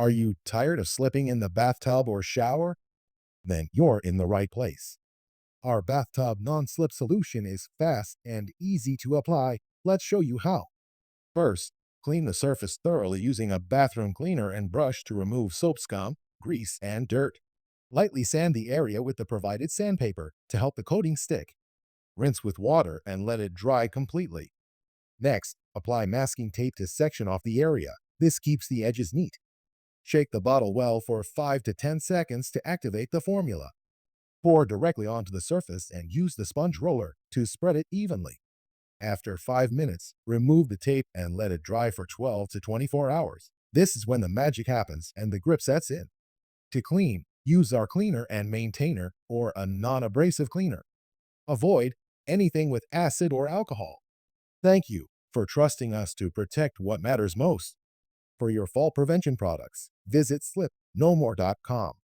Are you tired of slipping in the bathtub or shower? Then you're in the right place. Our bathtub non-slip solution is fast and easy to apply. Let's show you how. First, clean the surface thoroughly using a bathroom cleaner and brush to remove soap scum, grease, and dirt. Lightly sand the area with the provided sandpaper to help the coating stick. Rinse with water and let it dry completely. Next, apply masking tape to section off the area. This keeps the edges neat. Shake the bottle well for 5 to 10 seconds to activate the formula. Pour directly onto the surface and use the sponge roller to spread it evenly. After 5 minutes, remove the tape and let it dry for 12 to 24 hours. This is when the magic happens and the grip sets in. To clean, use our cleaner and maintainer or a non-abrasive cleaner. Avoid anything with acid or alcohol. Thank you for trusting us to protect what matters most. For your fall prevention products, visit slipnomore.com.